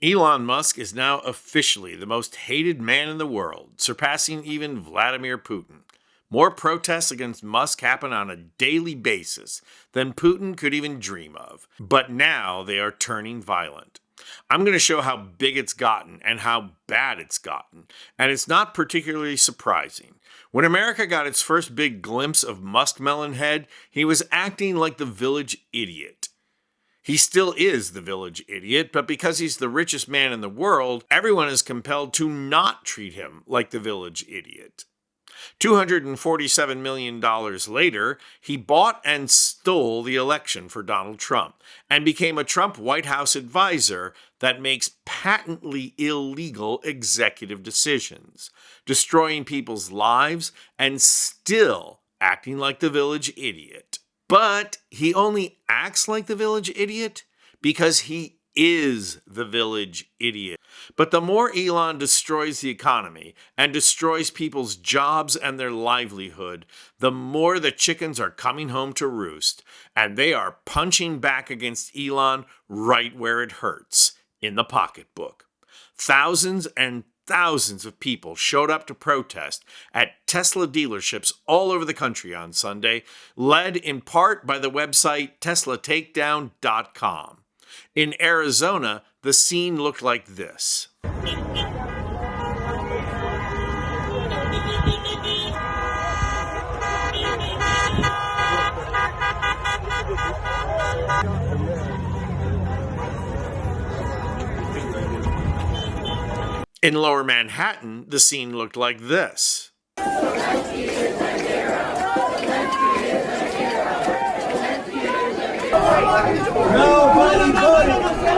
Elon Musk is now officially the most hated man in the world, surpassing even Vladimir Putin. More protests against Musk happen on a daily basis than Putin could even dream of. But now they are turning violent. I'm going to show how big it's gotten and how bad it's gotten. And it's not particularly surprising. When America got its first big glimpse of Muskmelon Head, he was acting like the village idiot. He still is the village idiot, but because he's the richest man in the world, everyone is compelled to not treat him like the village idiot. $247 million later, he bought and stole the election for Donald Trump and became a Trump White House advisor that makes patently illegal executive decisions, destroying people's lives and still acting like the village idiot. But he only acts like the village idiot because he is the village idiot. But the more Elon destroys the economy and destroys people's jobs and their livelihood, the more the chickens are coming home to roost, and they are punching back against Elon right where it hurts, in the pocketbook. Thousands and thousands of people showed up to protest at Tesla dealerships all over the country on Sunday, led in part by the website TeslaTakedown.com. In Arizona, the scene looked like this. In Lower Manhattan, the scene looked like this. Nobody could. No.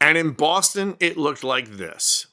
And in Boston, it looked like this.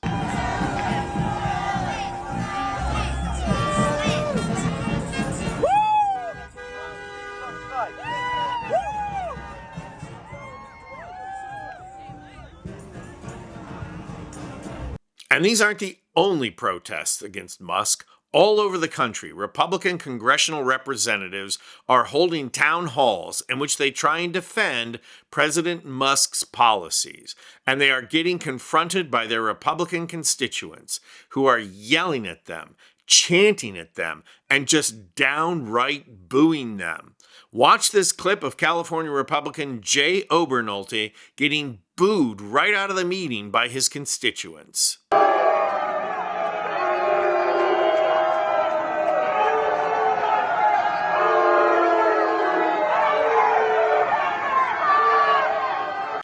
And these aren't the only protests against Musk. All over the country, Republican congressional representatives are holding town halls in which they try and defend President Musk's policies. And they are getting confronted by their Republican constituents who are yelling at them, chanting at them, and just downright booing them. Watch this clip of California Republican Jay Obernolte getting booed right out of the meeting by his constituents.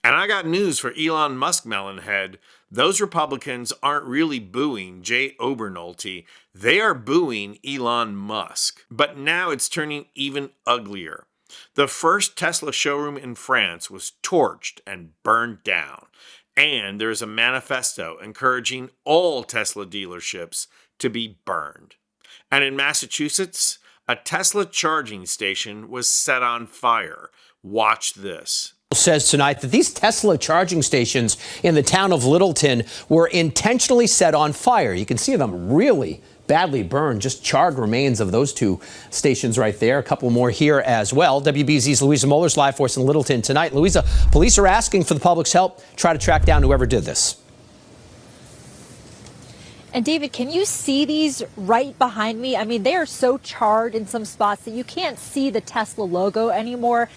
And I got news for Elon Musk Melonhead. Those Republicans aren't really booing Jay Obernolte. They are booing Elon Musk. But now it's turning even uglier. The first Tesla showroom in France was torched and burned down. And there is a manifesto encouraging all Tesla dealerships to be burned. And in Massachusetts, a Tesla charging station was set on fire. Watch this. Says tonight that these Tesla charging stations in the town of Littleton were intentionally set on fire. You can see them really badly burned, just charred remains of those two stations right there. A couple more here as well. WBZ's Louisa Moeller's live for us in Littleton tonight. Louisa, police are asking for the public's help. Try to track down whoever did this. And David, can you see these right behind me? I mean, they are so charred in some spots that you can't see the Tesla logo anymore.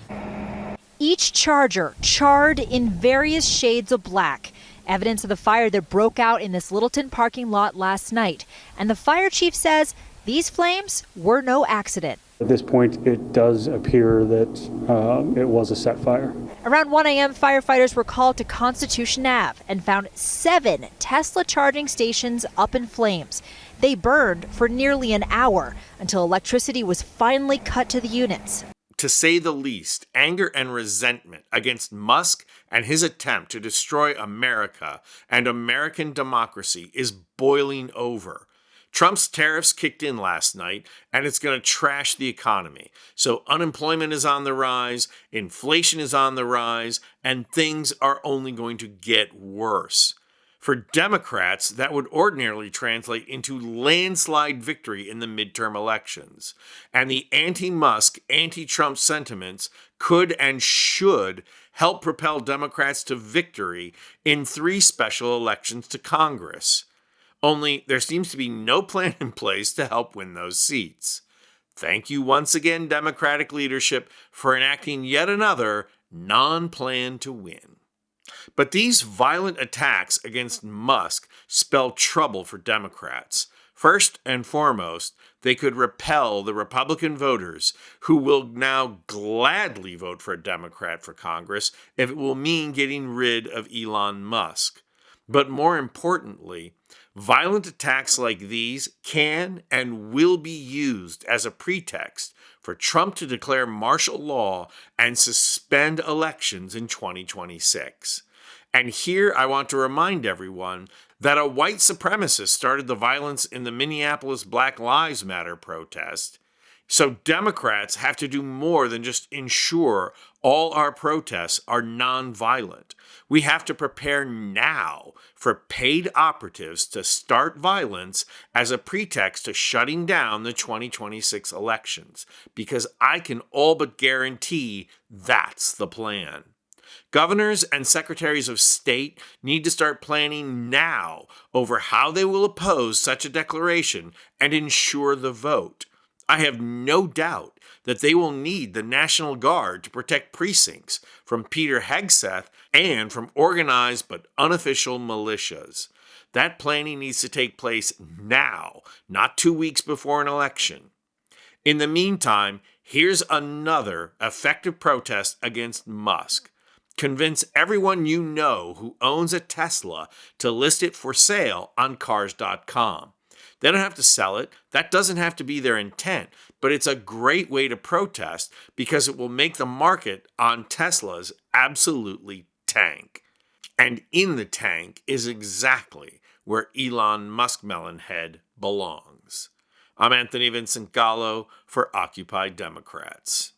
Each charger charred in various shades of black. Evidence of the fire that broke out in this Littleton parking lot last night. And the fire chief says these flames were no accident. At this point, it does appear that it was a set fire. Around 1 a.m., firefighters were called to Constitution Ave and found 7 Tesla charging stations up in flames. They burned for nearly an hour until electricity was finally cut to the units. To say the least, anger and resentment against Musk and his attempt to destroy America and American democracy is boiling over. Trump's tariffs kicked in last night, and it's going to trash the economy. So unemployment is on the rise, inflation is on the rise, and things are only going to get worse. For Democrats, that would ordinarily translate into landslide victory in the midterm elections. And the anti-Musk, anti-Trump sentiments could and should help propel Democrats to victory in 3 special elections to Congress. Only there seems to be no plan in place to help win those seats. Thank you once again, Democratic leadership, for enacting yet another non-plan to win. But these violent attacks against Musk spell trouble for Democrats. First and foremost, they could repel the Republican voters who will now gladly vote for a Democrat for Congress if it will mean getting rid of Elon Musk. But more importantly, violent attacks like these can and will be used as a pretext for Trump to declare martial law and suspend elections in 2026. And here I want to remind everyone that a white supremacist started the violence in the Minneapolis Black Lives Matter protest. So Democrats have to do more than just ensure all our protests are nonviolent. We have to prepare now for paid operatives to start violence as a pretext to shutting down the 2026 elections, because I can all but guarantee that's the plan. Governors and secretaries of state need to start planning now over how they will oppose such a declaration and ensure the vote. I have no doubt that they will need the National Guard to protect precincts from Peter Hegseth and from organized but unofficial militias. That planning needs to take place now, not 2 weeks before an election. In the meantime, here's another effective protest against Musk. Convince everyone you know who owns a Tesla to list it for sale on cars.com. They don't have to sell it. That doesn't have to be their intent, but it's a great way to protest because it will make the market on Teslas absolutely tank. And in the tank is exactly where Elon Musk Melonhead belongs. I'm Anthony Vincent Gallo for Occupy Democrats.